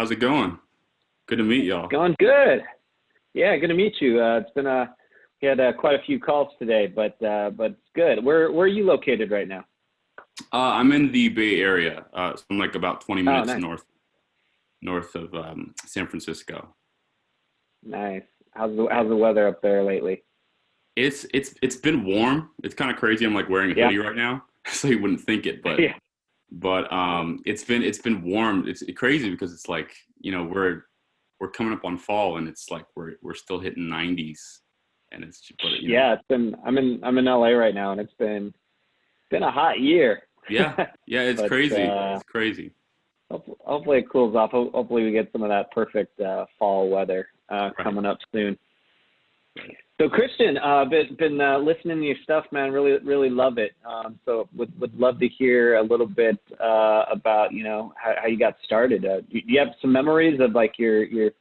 How's it going? Good to meet y'all. Going good. Yeah, good to meet you. It's been we had quite a few calls today, but it's good. Where are you located right now? I'm in the Bay Area, so I'm like about 20 Oh, minutes nice, north of San Francisco. nice. How's the weather up there lately? It's been warm. It's kind of crazy. I'm like wearing a Yeah, hoodie right now, so you wouldn't think it, but yeah, it's been warm. It's crazy because it's like we're coming up on fall and it's like we're still hitting 90s, and yeah. It's been. I'm in LA right now, and it's been a hot year. yeah, yeah, it's But crazy. It's crazy. hopefully it cools off. Hopefully we get some of that perfect fall weather Right. coming up soon. Right. So Christian, been listening to your stuff, man. Really love it. So would love to hear a little bit about how you got started. Do you have some memories of like your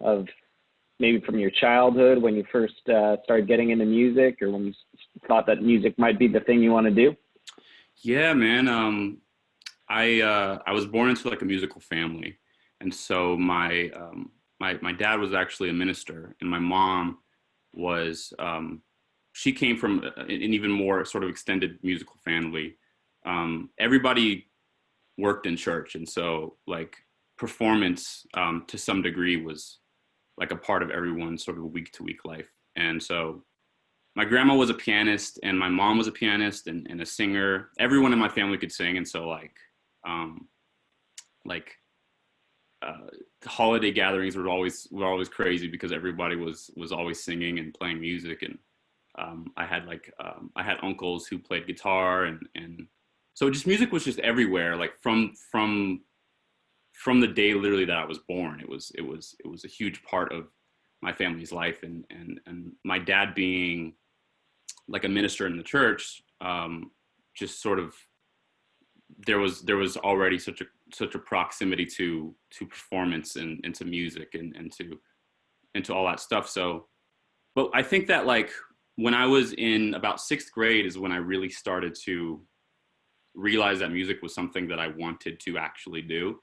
of maybe from your childhood when you first started getting into music, or when you thought that music might be the thing you want to do? Yeah, man. I was born into like a musical family, and so my dad was actually a minister, and my mom was she came from an even more sort of extended musical family. Everybody worked in church, and so like performance to some degree was like a part of everyone's sort of week to week life. And so my grandma was a pianist and my mom was a pianist and a singer. Everyone in my family could sing. And so um, like uh, holiday gatherings were always crazy because everybody was always singing and playing music. And I had uncles who played guitar, and so just music was just everywhere. Like from the day literally that I was born, it was a huge part of my family's life. And my dad being like a minister in the church, just sort of there was already such a proximity to performance and to music and to all that stuff. So, but I think that like when I was in about sixth grade is when I really started to realize that music was something that I wanted to actually do.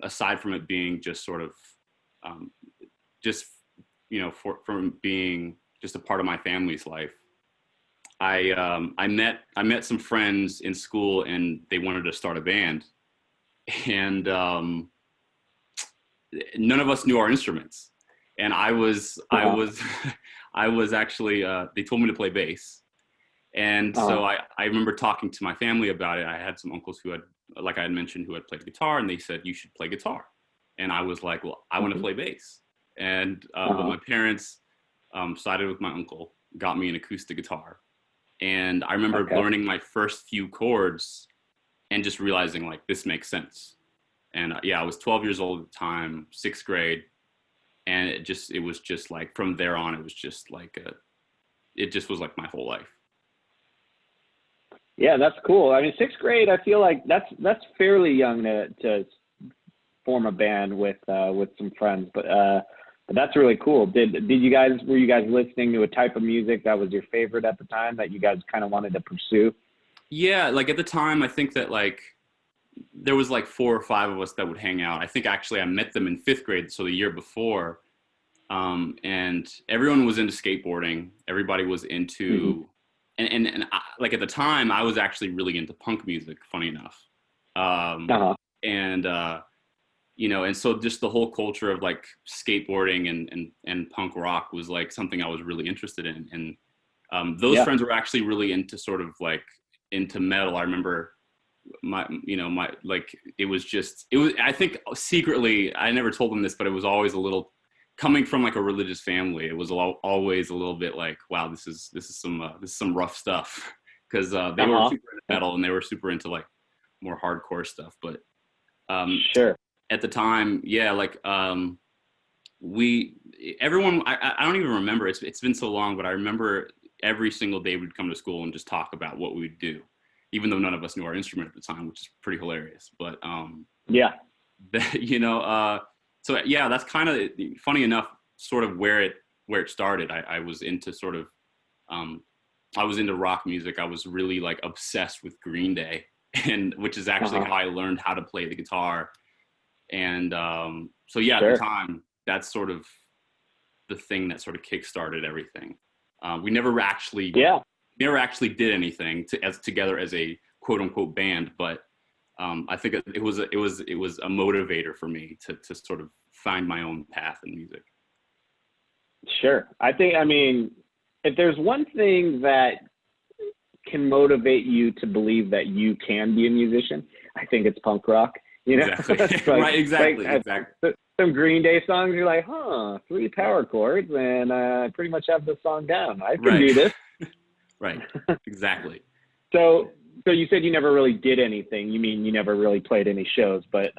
Aside from it being just sort of um, just from being just a part of my family's life. I met some friends in school and they wanted to start a band, and none of us knew our instruments. And I Uh, was I was actually they told me to play bass. And uh, so I remember talking to my family about it. I had some uncles who had, like I had mentioned, who had played guitar, and they said, you should play guitar. And I was like, well, I want to mhm, play bass. And but uh, my parents sided with my uncle, got me an acoustic guitar. And I remember okay. learning my first few chords and just realizing like this makes sense. And yeah, I was 12 years old at the time, sixth grade, and it was just like from there on, it was just like it just was like my whole life. Yeah, that's cool. I mean, sixth grade, I feel like that's fairly young to form a band with some friends, but that's really cool. Did you guys were you guys listening to a type of music that was your favorite at the time that you guys kind of wanted to pursue? Yeah, like at the time, I think that like there was like four or five of us that would hang out. I think actually I met them in fifth grade, so the year before. And everyone was into skateboarding. Everybody was Hmm. into, like at the time, I was actually really into punk music. Funny enough, um, Uh-huh. and and so just the whole culture of like skateboarding and punk rock was like something I was really interested in. And those Yeah. friends were actually really into sort of like into metal. I remember my like it was I think secretly I never told them this, but it was always a little coming from like a religious family. It was always a little bit like, wow, this is some rough stuff, because they were Uh-huh. super into metal and they were super into like more hardcore stuff. But um, Sure. at the time, yeah, like we everyone I don't even remember. It's been so long, but I remember every single day we'd come to school and just talk about what we'd do, even though none of us knew our instrument at the time, which is pretty hilarious. But Yeah. so yeah, that's kind of funny enough, sort of where it started. I was into sort of um, I was into rock music. I was really like obsessed with Green Day, and which is actually Uh-huh. how I learned how to play the guitar. And so yeah, at Sure. the time, that's sort of the thing that sort of kickstarted everything. We never actually Yeah. did anything together as a quote unquote band, but I think it was a motivator for me to sort of find my own path in music. Sure. I mean, if there's one thing that can motivate you to believe that you can be a musician, I think it's punk rock. You know, Exactly. like, Right. Exactly. like, Exactly. some Green Day songs, you're like, huh, 3 power chords, and I pretty much have the song down. I can Right. do this. Right. Exactly. So, so you said you never really did anything. You mean you never really played any shows, but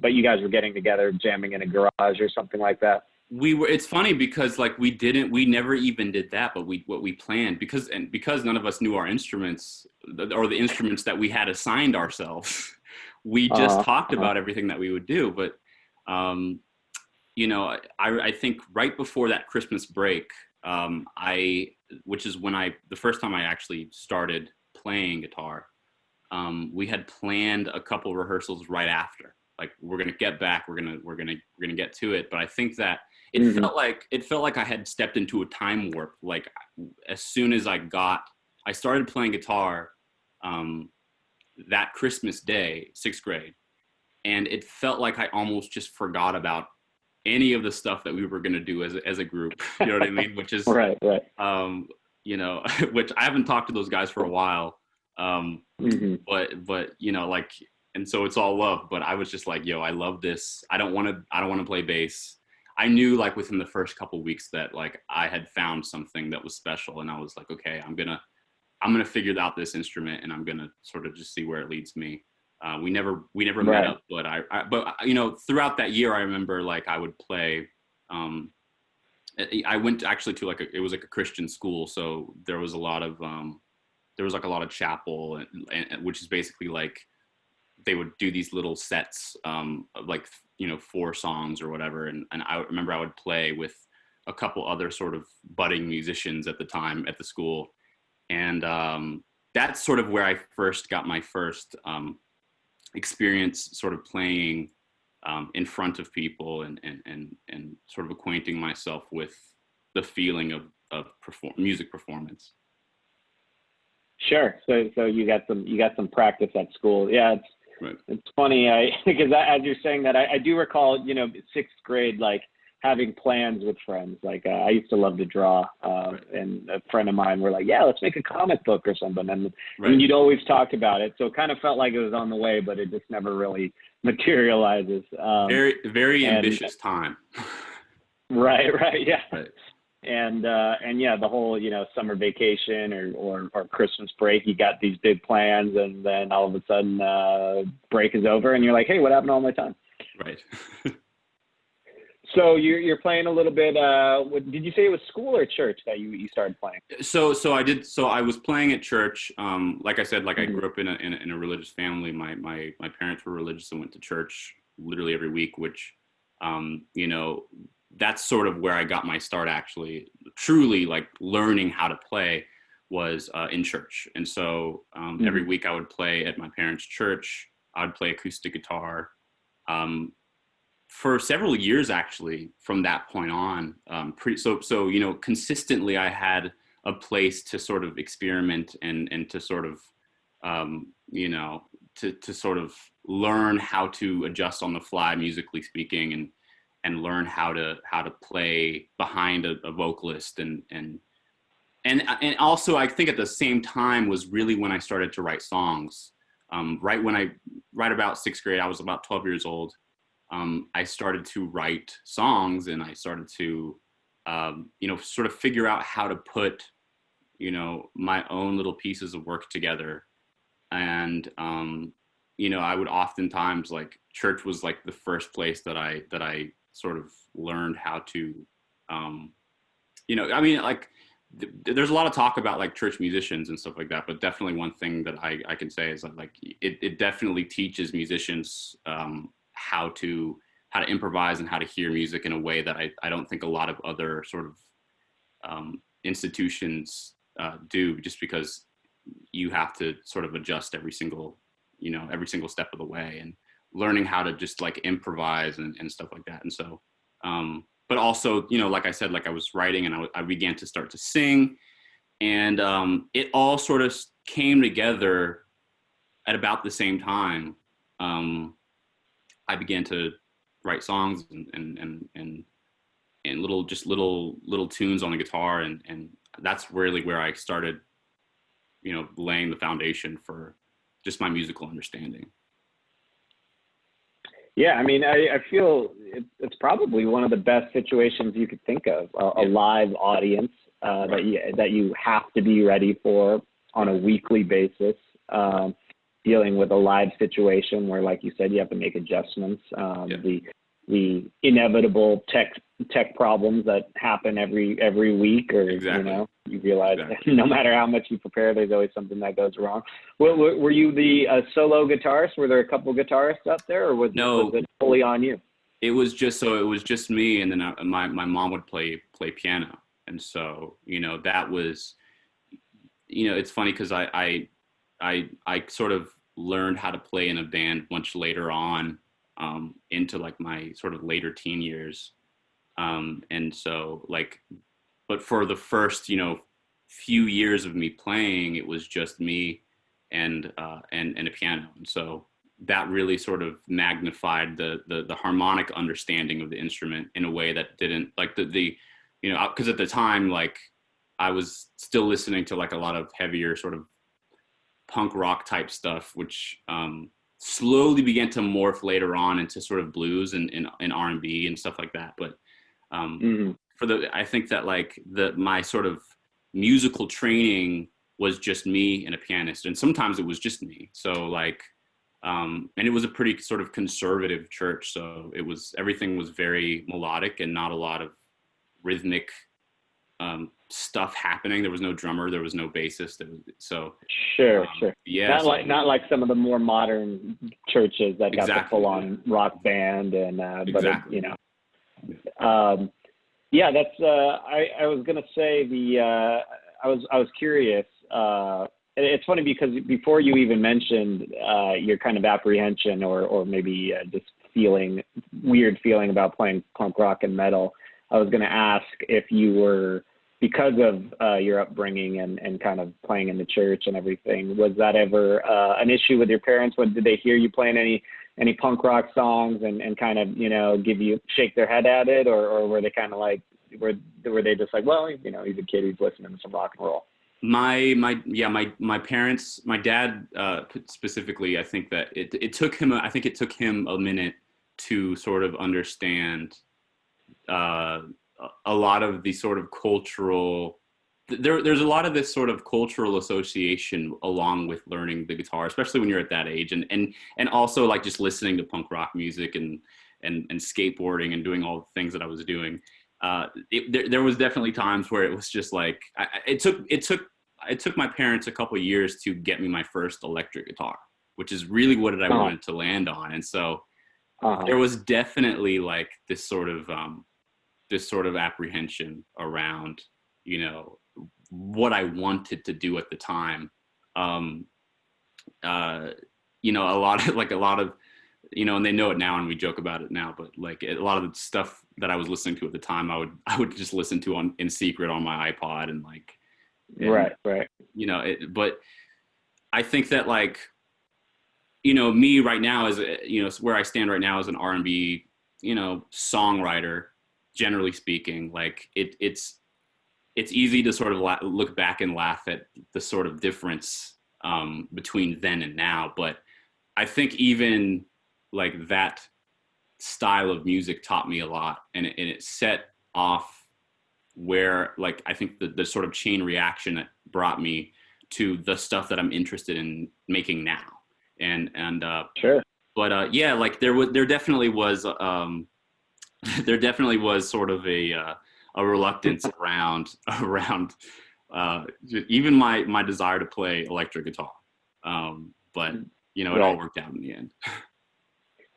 you guys were getting together, jamming in a garage or something like that. It's funny because like we never even did that, but what we planned, because none of us knew our instruments or the instruments that we had assigned ourselves. We just talked about everything that we would do. But you know, I think right before that Christmas break, which is when the first time I actually started playing guitar, we had planned a couple rehearsals right after. Like, we're gonna get back, we're gonna get to it. But I think that it felt like I had stepped into a time warp. Like, as soon as I started playing guitar that Christmas day, 6th grade, and it felt like I almost just forgot about any of the stuff that we were going to do as a group. You know what I mean? Which is right. you know, which I haven't talked to those guys for a while. But you know, like, and so it's all love. But I was just like, yo, I love this. I don't want to play bass. I knew like within the first couple weeks that like I had found something that was special, and I was like, okay, I'm gonna figure out this instrument, and I'm gonna sort of just see where it leads me. We never met up, but but you know, throughout that year, I remember like I would play. I went actually to it was like a Christian school, so there was a lot of like a lot of chapel, and which is basically like they would do these little sets of like, you know, 4 songs or whatever, and I remember I would play with a couple other sort of budding musicians at the time at the school, and that's sort of where I first got my first experience sort of playing in front of people, and sort of acquainting myself with the feeling of music performance. Sure. So you got some practice at school. Yeah, Right. it's funny. Because as you're saying that, I do recall, you know, 6th grade, like having plans with friends. Like I used to love to draw, and a friend of mine were like, yeah, let's make a comic book or something. And you'd always talk about it. So it kind of felt like it was on the way, but it just never really materializes. Very, very ambitious time. Right. Yeah. Right. And yeah, the whole, you know, summer vacation or Christmas break, you got these big plans, and then all of a sudden break is over, and you're like, hey, what happened to all my time? Right. So you're playing a little bit. Did you say it was school or church that you started playing? So I was playing at church. Like I said, like I grew up in a religious family. My parents were religious and went to church literally every week, which you know, that's sort of where I got my start, actually, truly like learning how to play was in church. And so every week I would play at my parents' church. I would play acoustic guitar for several years, actually, from that point on. So you know, consistently I had a place to sort of experiment and to sort of you know, to sort of learn how to adjust on the fly, musically speaking, and learn how to play behind a vocalist, and also I think at the same time was really when I started to write songs. Right about 6th grade, I was about 12 years old. I started to write songs, and I started to you know, sort of figure out how to put, you know, my own little pieces of work together. And you know, I would oftentimes, like, church was like the first place that I sort of learned how to, you know, I mean, like, there's a lot of talk about like church musicians and stuff like that, but definitely one thing that I can say is that like it definitely teaches musicians how to improvise and how to hear music in a way that I don't think a lot of other sort of institutions do, just because you have to sort of adjust every single step of the way. And learning how to just like improvise and stuff like that. And so, but also, you know, like I said, like I was writing and I began to start to sing, and it all sort of came together at about the same time. I began to write songs and little tunes on the guitar, and that's really where I started, you know, laying the foundation for just my musical understanding. Yeah, I mean, I feel it's probably one of the best situations you could think of, a live audience that you have to be ready for on a weekly basis, dealing with a live situation where, like you said, you have to make adjustments, the inevitable tech problems that happen every week, or you know, you realize no matter how much you prepare, there's always something that goes wrong. Were you the solo guitarist? Were there a couple guitarists out there, or was it fully on you? It was just me, and then my mom would play piano, and so, you know, that was, you know, it's funny because I sort of learned how to play in a band much later on, into like my sort of later teen years. And so like, but for the first, you know, few years of me playing, it was just me and a piano. And so that really sort of magnified the harmonic understanding of the instrument in a way that didn't, like the you know, because at the time, like I was still listening to like a lot of heavier sort of punk rock type stuff, which slowly began to morph later on into sort of blues and R&B and stuff like that. But I think that like my sort of musical training was just me and a pianist, and sometimes it was just me. So like, and it was a pretty sort of conservative church, so everything was very melodic and not a lot of rhythmic stuff happening. There was no drummer, there was no bassist. Sure. Yeah. Not like some of the more modern churches that got the full on rock band and but it, you know. Yeah, that's I was gonna say I was curious. It's funny because before you even mentioned your kind of apprehension or maybe just weird feeling about playing punk rock and metal, I was going to ask if you were, because of your upbringing and kind of playing in the church and everything, was that ever an issue with your parents? Did they hear you playing any punk rock songs and kind of, you know, shake their head at it, or were they kind of like, were they just like, well, you know, he's a kid, he's listening to some rock and roll? My parents, my dad specifically, I think that it took him a minute to sort of understand a lot of the sort of cultural, there's a lot of this sort of cultural association along with learning the guitar, especially when you're at that age, and also like just listening to punk rock music and skateboarding and doing all the things that I was doing. There was definitely times where it was just like, it took my parents a couple of years to get me my first electric guitar, which is really what I wanted to land on. And so there was definitely like this sort of apprehension around, you know, what I wanted to do at the time. You know, a lot of, you know, and they know it now and we joke about it now, but like a lot of the stuff that I was listening to at the time, I would just listen to in secret on my iPod and like, right. You know, but I think that like, you know, me right now is, you know, where I stand right now as an R&B, you know, songwriter, generally speaking, like it's easy to sort of look back and laugh at the sort of difference between then and now. But I think even like that style of music taught me a lot, and it set off where, like, I think the sort of chain reaction that brought me to the stuff that I'm interested in making now. And sure. But yeah, like there definitely was sort of a reluctance around even my desire to play electric guitar. But you know, it all worked out in the end.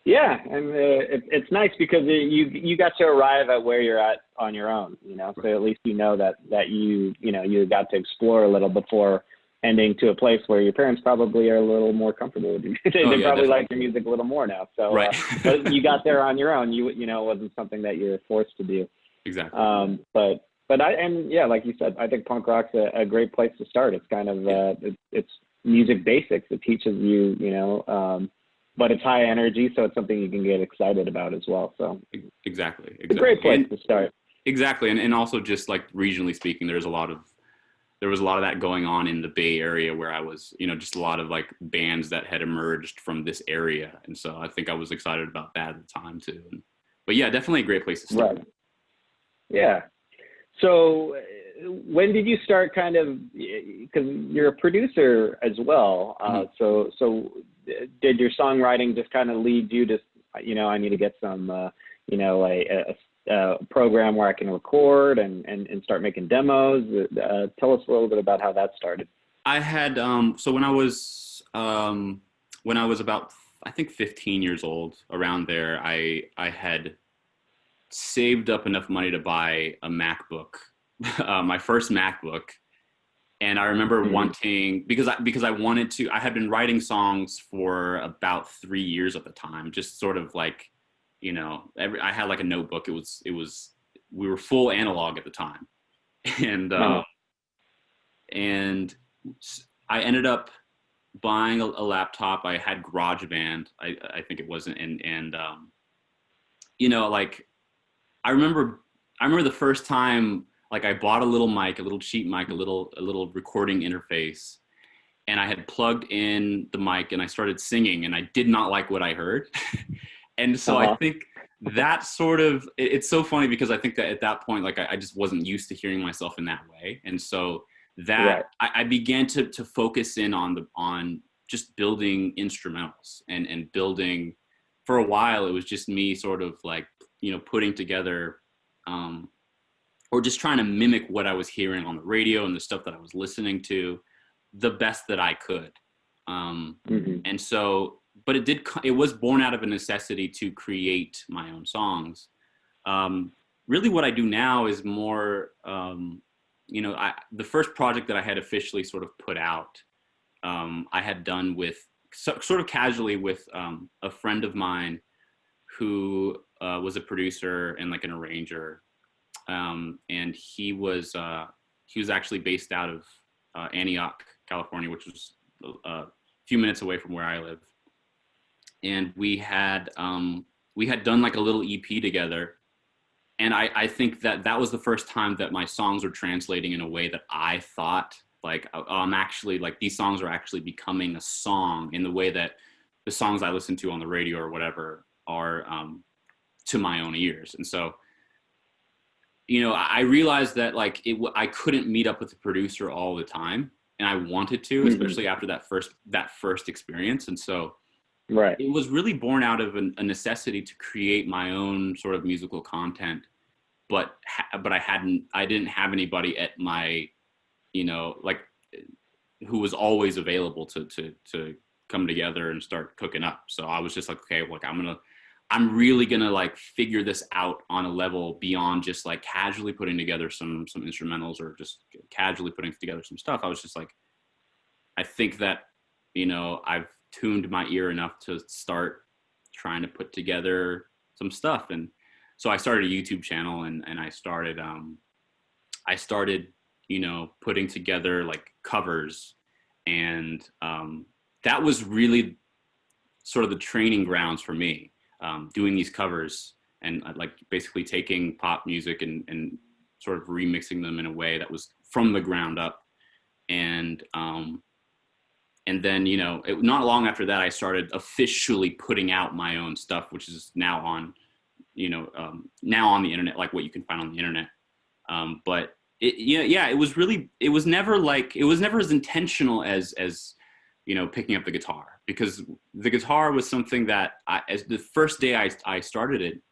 Yeah, and it's nice because you got to arrive at where you're at on your own, you know. So at least you know that you got to explore a little before ending to a place where your parents probably are a little more comfortable with you. They probably definitely like your music a little more now. So, right. but you got there on your own. You know, it wasn't something that you were forced to do. Exactly. But like you said, I think punk rock's a great place to start. It's kind of, it's music basics. It teaches you, but it's high energy. So it's something you can get excited about as well. So exactly. It's a great place to start. Exactly. And also just like regionally speaking, there was a lot of that going on in the Bay Area where I was, just a lot of like bands that had emerged from this area. And so I think I was excited about that at the time too. But yeah, definitely a great place to start. Right. Yeah. So when did you start kind of, because you're a producer as well. So did your songwriting just kind of lead you to, I need to get some, a program where I can record and start making demos? Tell us a little bit about how that started. I had, so when I was about, I think 15 years old, around there, I had saved up enough money to buy a MacBook, my first MacBook. And I remember wanting, because I wanted to, I had been writing songs for about 3 years at the time, just sort of like, I had like a notebook. We were full analog at the time. And I ended up buying a laptop. I had GarageBand, I think it was. Like, I remember the first time, like I bought a little mic, a little cheap mic, a little recording interface, and I had plugged in the mic and I started singing, and I did not like what I heard. And so I think that sort of, it's so funny because I think that at that point, like I just wasn't used to hearing myself in that way. And so that I began to focus in on just building instrumentals and building, for a while, it was just me sort of like, putting together, or just trying to mimic what I was hearing on the radio and the stuff that I was listening to the best that I could. And so, but it was born out of a necessity to create my own songs. Really what I do now is more, the first project that I had officially sort of put out, I had done sort of casually with a friend of mine who was a producer and like an arranger. And he was actually based out of Antioch, California, which was a few minutes away from where I live. And we had done like a little EP together. And I think that was the first time that my songs were translating in a way that I thought like, I'm actually like, these songs are actually becoming a song in the way that the songs I listen to on the radio or whatever are to my own ears. And so, I realized that like I couldn't meet up with the producer all the time, and I wanted to, especially after that first experience. And so it was really born out of a necessity to create my own sort of musical content, but I didn't have anybody at my, like, who was always available to come together and start cooking up. So I was just like, okay, look, I'm really gonna like figure this out on a level beyond just like casually putting together some instrumentals or just casually putting together some stuff. I was just like, I think that, I've tuned my ear enough to start trying to put together some stuff. And so I started a YouTube channel and I started, putting together like covers. And that was really sort of the training grounds for me, doing these covers and like basically taking pop music and sort of remixing them in a way that was from the ground up. And then, not long after that, I started officially putting out my own stuff, which is now on, now on the internet, like what you can find on the internet. But it was never as intentional as picking up the guitar, because the guitar was something that as the first day I started it,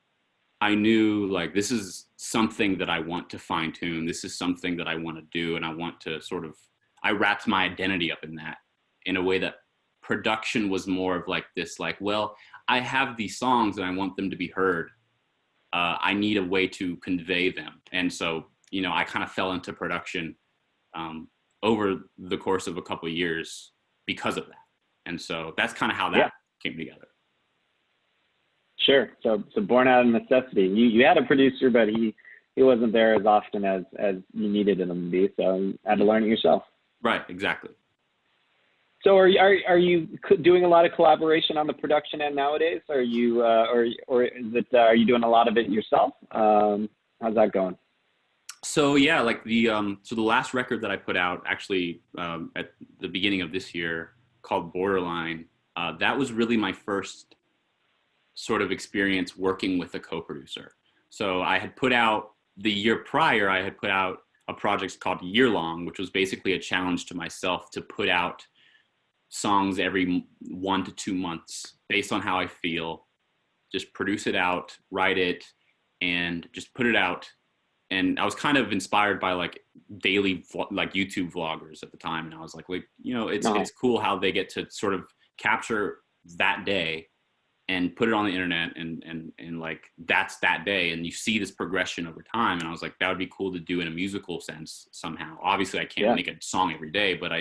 I knew like, this is something that I want to fine tune. This is something that I want to do. And I want to I wrapped my identity up in that, in a way that production was more of like this, like, well, I have these songs and I want them to be heard. I need a way to convey them. And so, I kind of fell into production over the course of a couple of years because of that. And so that's kind of how that Yeah. came together. Sure. So born out of necessity. You had a producer, but he wasn't there as often as you needed him to be. So you had to learn it yourself. Right. Exactly. So are you doing a lot of collaboration on the production end nowadays? Are you or is it are you doing a lot of it yourself? How's that going? So yeah, like the last record that I put out actually at the beginning of this year, called Borderline, that was really my first sort of experience working with a co-producer. So I had put out the year prior, I had put out a project called Year Long, which was basically a challenge to myself to put out songs every 1 to 2 months based on how I feel, just produce it out, write it, and just put it out. And I was kind of inspired by like daily like YouTube vloggers at the time. And I was like, you know, it's cool how they get to sort of capture that day and put it on the internet and like, that's that day. And you see this progression over time. And I was like, that would be cool to do in a musical sense somehow. Obviously I can't make a song every day, but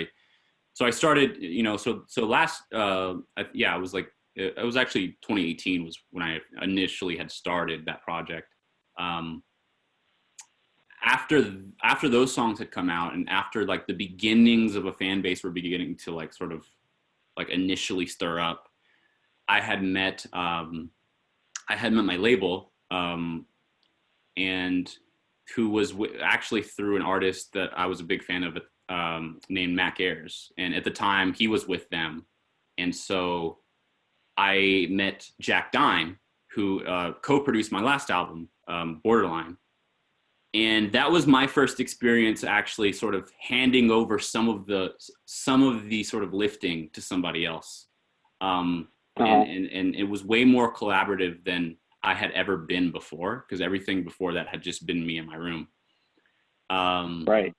so I started, you know, so last, it was like, it was actually 2018 was when I initially had started that project. After those songs had come out and after like the beginnings of a fan base were beginning to like sort of like initially stir up, I had met my label, and who was actually through an artist that I was a big fan of, named Mac Ayers. And at the time he was with them. And so I met Jack Dine, who co-produced my last album, Borderline. And that was my first experience actually sort of handing over some of the sort of lifting to somebody else. And it was way more collaborative than I had ever been before, because everything before that had just been me in my room. Right.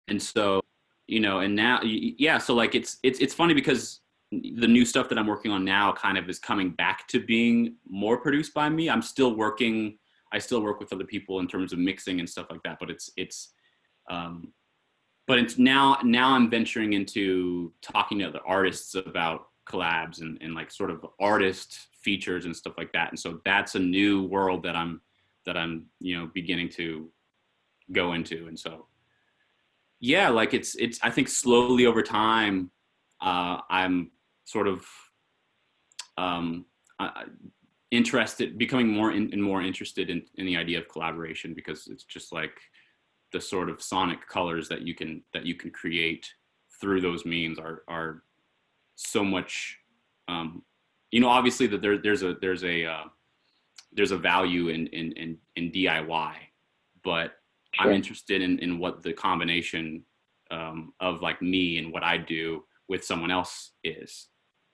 And so, you know, and now, yeah, so like it's funny because the new stuff that I'm working on now kind of is coming back to being more produced by me. I still work with other people in terms of mixing and stuff like that, but it's now I'm venturing into talking to other artists about collabs and like sort of artist features and stuff like that. And so that's a new world that I'm, you know, beginning to go into. And so, yeah, like it's, I think slowly over time, I'm sort of, becoming more interested in the idea of collaboration, because it's just like the sort of sonic colors that you can create through those means are so much, you know, obviously that there's a value in DIY, but sure. I'm interested in what the combination of like me and what I do with someone else is.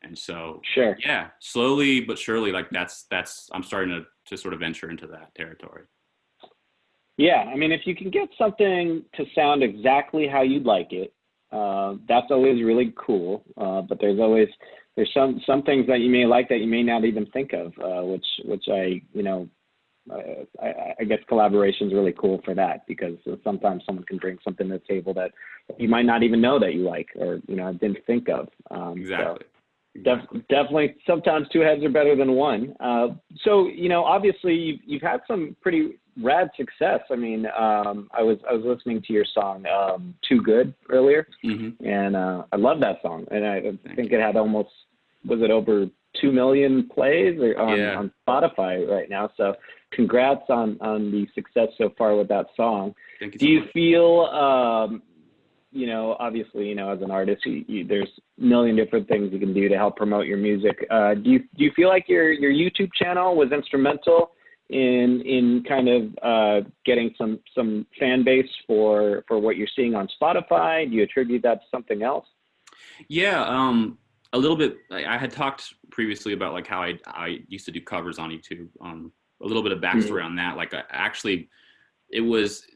And so, sure. Yeah, slowly but surely, like that's I'm starting to sort of venture into that territory. Yeah, I mean, if you can get something to sound exactly how you'd like it, that's always really cool. But there's some things that you may like that you may not even think of, which I, you know, I guess collaboration is really cool for that, because sometimes someone can bring something to the table that you might not even know that you like, or, you know, didn't think of. Exactly. Definitely, sometimes two heads are better than one. So, you know, obviously you've had some pretty rad success. I mean, I was listening to your song "Too Good" earlier, and I love that song. And I think it had almost, was it over 2 million plays on Spotify right now? So, congrats on the success so far with that song. Thank you. Do you feel you know, obviously, you know, as an artist, there's a million different things you can do to help promote your music. Do you feel like your YouTube channel was instrumental in kind of getting some fan base for what you're seeing on Spotify? Do you attribute that to something else? Yeah, a little bit. I had talked previously about like how I used to do covers on YouTube. A little bit of backstory on that. Like it was,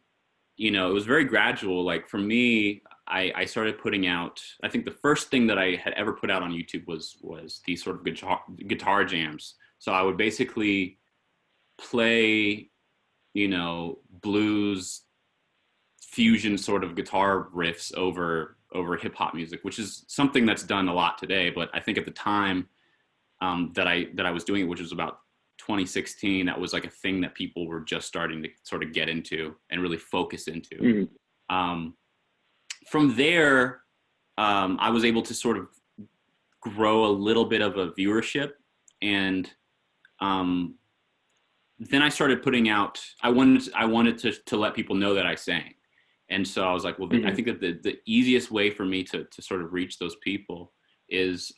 you know, it was very gradual. Like for me, I started putting out, I think the first thing that I had ever put out on YouTube was these sort of guitar jams. So I would basically play, you know, blues fusion sort of guitar riffs over hip hop music, which is something that's done a lot today. But I think at the time that I was doing it, which was about 2016, that was like a thing that people were just starting to sort of get into and really focus into. From there, I was able to sort of grow a little bit of a viewership, and then I started putting out. I wanted to let people know that I sang, and so I was like, well, I think that the easiest way for me to sort of reach those people is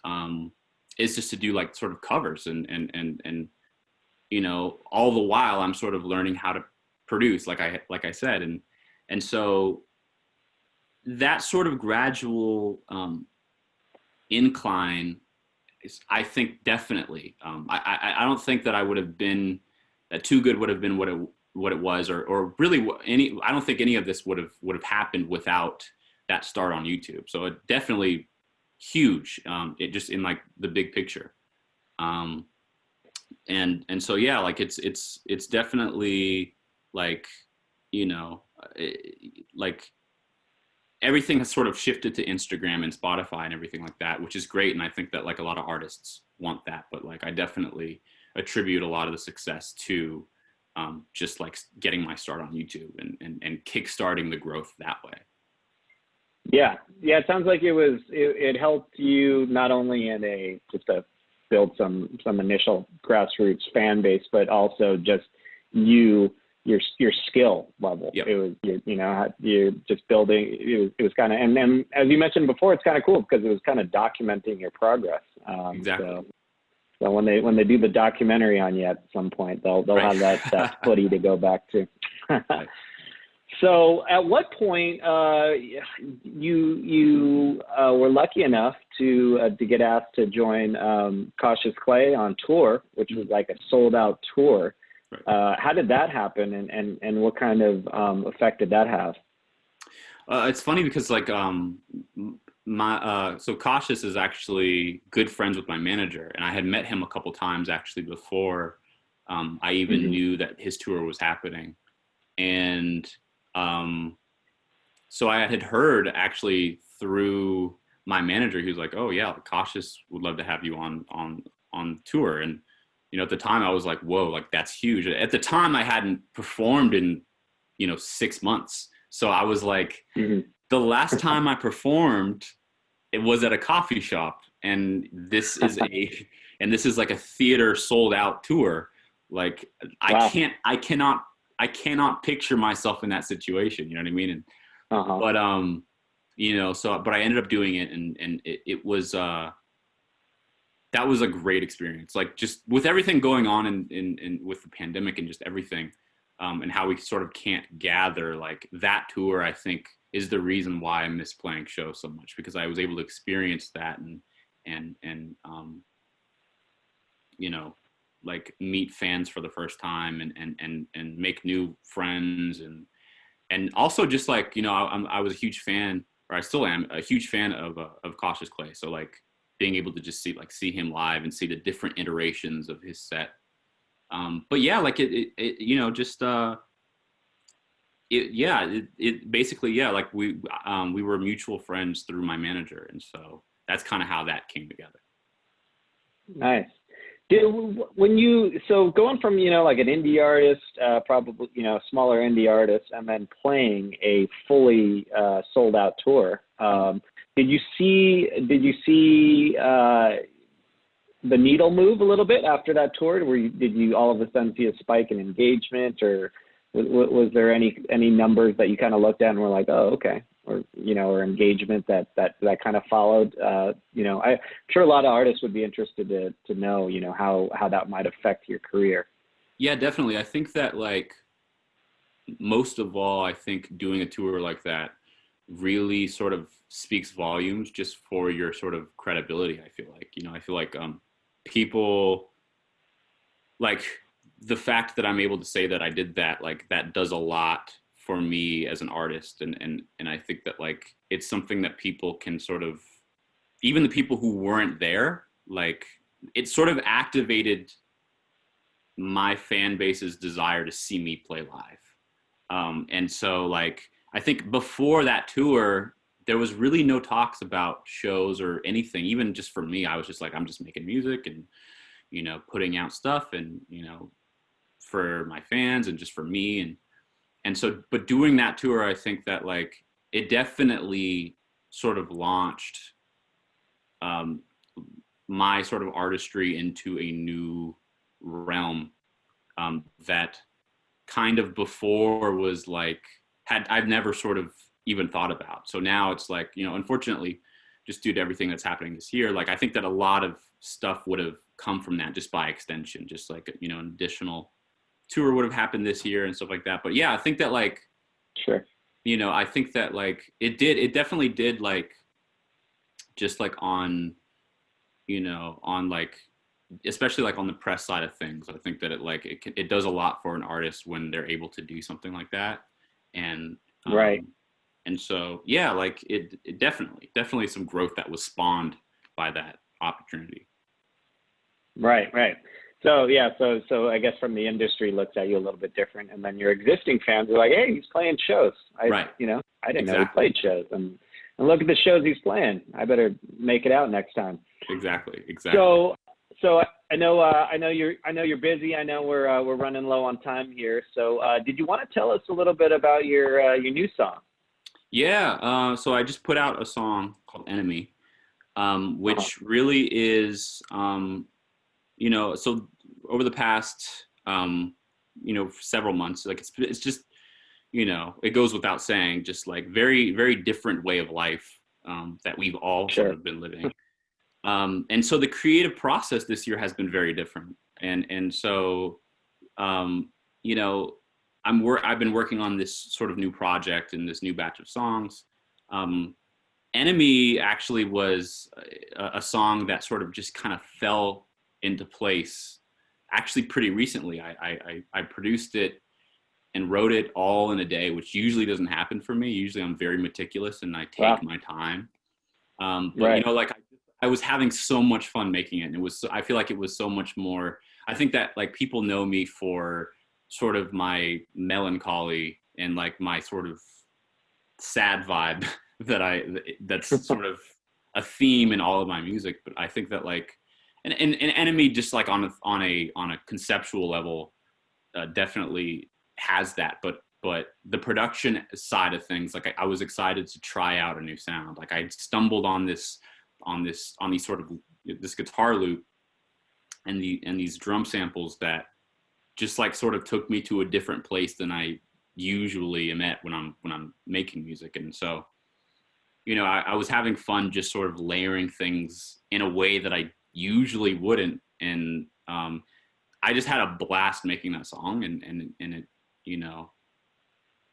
just to do like sort of covers, and you know, all the while I'm sort of learning how to produce, like I said, and so that sort of gradual incline is, I think, definitely. I don't think that I would have been that Too Good would have been what it was, or really I don't think any of this would have happened without that start on YouTube. So it definitely huge. It just in like the big picture. And so yeah, like it's definitely like, you know, like everything has sort of shifted to Instagram and Spotify and everything like that, which is great. And I think that like a lot of artists want that, but like I definitely attribute a lot of the success to just like getting my start on YouTube and kickstarting the growth that way. Yeah. It sounds like it helped you not only in just to build some initial grassroots fan base, but also just your skill level. Yep. It was, you're just building, it was kind of, and then as you mentioned before, it's kind of cool because it was kind of documenting your progress. Exactly. So when they do the documentary on you at some point, they'll Right. have that footy to go back to. Right. So at what point you were lucky enough to get asked to join Cautious Clay on tour, which was like a sold out tour. Right. How did that happen, and what kind of effect did that have? It's funny because like so Cautious is actually good friends with my manager, and I had met him a couple times actually before I even knew that his tour was happening. And so I had heard actually through my manager, he was like, oh yeah, Cautious would love to have you on tour. And you know, at the time I was like, whoa, like that's huge. At the time I hadn't performed in 6 months, so I was like, the last time I performed, it was at a coffee shop, and this is like a theater sold out tour. Like Wow. I cannot picture myself in that situation. You know what I mean? And, but but I ended up doing it, and it was that was a great experience. Like just with everything going on in with the pandemic and just everything, and how we sort of can't gather, like that tour, I think is the reason why I miss playing shows so much, because I was able to experience that and like meet fans for the first time and make new friends and also just like, I was a huge fan, or I still am a huge fan of Cautious Clay. So like being able to just see him live and see the different iterations of his set. But yeah, like it basically, yeah, like we were mutual friends through my manager. And so that's kind of how that came together. Nice. So going from, like an indie artist, probably, smaller indie artist, and then playing a fully sold out tour, did you see the needle move a little bit after that tour? Did you all of a sudden see a spike in engagement, or was there any numbers that you kind of looked at and were like, oh, okay, or engagement that kind of followed? I'm sure a lot of artists would be interested to know, how that might affect your career. Yeah, definitely. I think that like most of all, I think doing a tour like that really sort of speaks volumes just for your sort of credibility. I feel like people, like the fact that I'm able to say that I did that, like that does a lot for me as an artist. And I think that like, it's something that people can sort of, even the people who weren't there, like it sort of activated my fan base's desire to see me play live. And so like, I think before that tour, there was really no talks about shows or anything. Even just for me, I was just like, I'm just making music and, you know, putting out stuff and, you know, for my fans and just for me. And so, but doing that tour, I think that like, it definitely sort of launched my sort of artistry into a new realm that kind of before was like, I've never sort of even thought about. So now it's like, you know, unfortunately, just due to everything that's happening this year, like I think that a lot of stuff would have come from that just by extension, just like, you know, an additional tour would have happened this year and stuff like that. But yeah, I think that like, sure, you know, I think that like it definitely did like, just like on, you know, on like, especially like on the press side of things, I think that it does a lot for an artist when they're able to do something like that. And right. And so, yeah, like it definitely some growth that was spawned by that opportunity. Right. So yeah, so I guess from the industry looks at you a little bit different, and then your existing fans are like, hey, he's playing shows. Right. You know, I didn't know he played shows, and look at the shows he's playing. I better make it out next time. Exactly. So I know you're busy. I know we're running low on time here. So did you want to tell us a little bit about your new song? Yeah. So I just put out a song called Enemy, which really is, you know, so over the past, you know, several months, like it's just, you know, it goes without saying, just like very, very different way of life that we've all sort of been living. And so the creative process this year has been very different. And so, you know, I've been working on this sort of new project and this new batch of songs. Enemy actually was a song that sort of just kind of fell into place actually pretty recently. I produced it and wrote it all in a day, which usually doesn't happen for me. Usually I'm very meticulous and I take my time. But you know, like I was having so much fun making it, and I feel like it was so much more. I think that like people know me for sort of my melancholy and like my sort of sad vibe that's sort of a theme in all of my music. But I think that like an Enemy just like on a conceptual level definitely has that. But the production side of things, like I was excited to try out a new sound. Like I stumbled on these sort of this guitar loop and these drum samples that just like sort of took me to a different place than I usually am at when I'm making music. And so, you know, I was having fun just sort of layering things in a way that I usually wouldn't. And I just had a blast making that song, and it,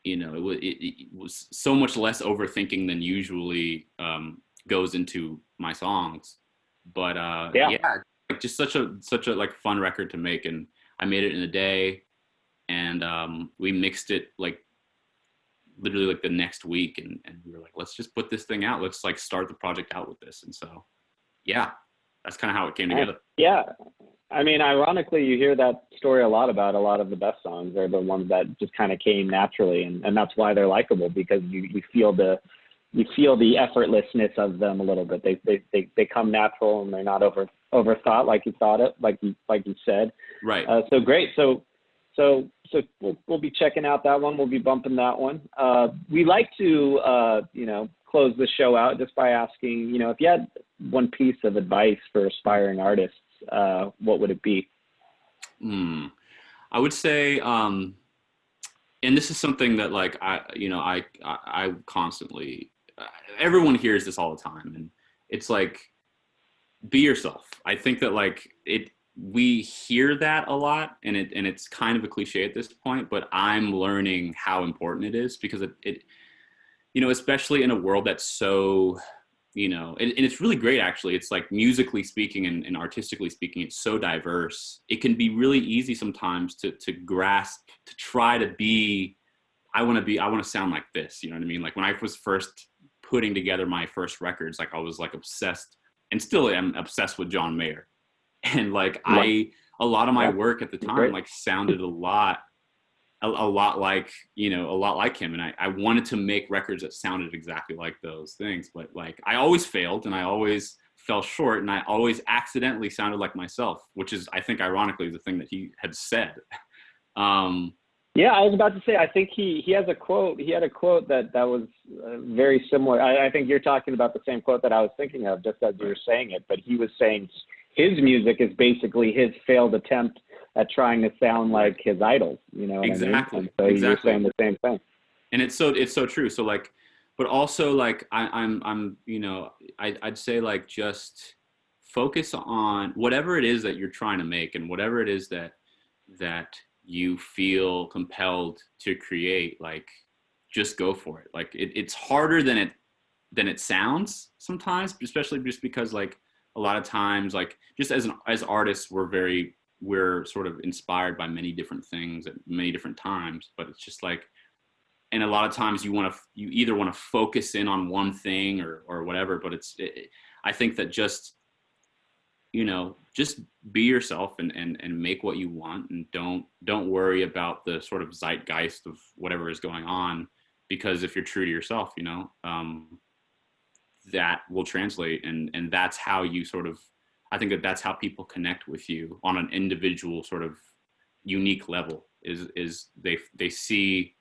it was so much less overthinking than usually goes into my songs. But yeah, like just such a like fun record to make. And I made it in a day, and we mixed it like literally like the next week, and we were like, let's just put this thing out. Let's like start the project out with this. And so, yeah, that's kind of how it came together. Yeah. I mean, ironically, you hear that story a lot about a lot of the best songs. They're the ones that just kind of came naturally, and that's why they're likable, because you feel the effortlessness of them a little bit. They come natural, and they're not overthought like you thought it, like you said. Right. So great. So we'll be checking out that one. We'll be bumping that one. We like to close the show out just by asking, if you had one piece of advice for aspiring artists, what would it be? I would say, and this is something that like I constantly, everyone hears this all the time, and it's like, be yourself. I think that like we hear that a lot, and it's kind of a cliche at this point, but I'm learning how important it is, because it especially in a world that's so, and it's really great, actually. It's like musically speaking and artistically speaking, it's so diverse. It can be really easy sometimes to grasp, to try to be, I want to sound like this. You know what I mean? Like when I was first putting together my first records, like I was like obsessed, and still am obsessed with John Mayer. And like a lot of my work at the time like sounded a lot a lot like, you know, a lot like him. And I wanted to make records that sounded exactly like those things, but like I always failed and I always fell short and I always accidentally sounded like myself, which is, I think, ironically, the thing that he had said. Yeah, I was about to say, I think he has a quote. He had a quote that was very similar. I think you're talking about the same quote that I was thinking of just as you were saying it, but he was saying his music is basically his failed attempt at trying to sound like his idols, you know what Exactly. I mean? And so Exactly. you're saying the same thing. And it's so true. So like, but also like I'm you know, I'd say like just focus on whatever it is that you're trying to make and whatever it is that you feel compelled to create, like just go for it. Like it's harder than it sounds sometimes, especially just because like a lot of times, like just as artists, we're sort of inspired by many different things at many different times, but it's just like, and a lot of times you either want to focus in on one thing or whatever, but I think that just, you know, just be yourself and make what you want, and don't worry about the sort of zeitgeist of whatever is going on, because if you're true to yourself, you know, that will translate, and that's how you sort of, I think that's how people connect with you on an individual sort of unique level, is they see,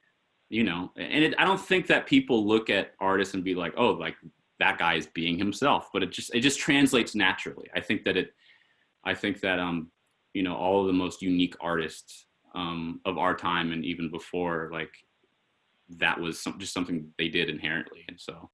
you know, and I don't think that people look at artists and be like, oh, like that guy is being himself, but it just translates naturally. I think that you know, all of the most unique artists of our time and even before, like that was just something they did inherently. And so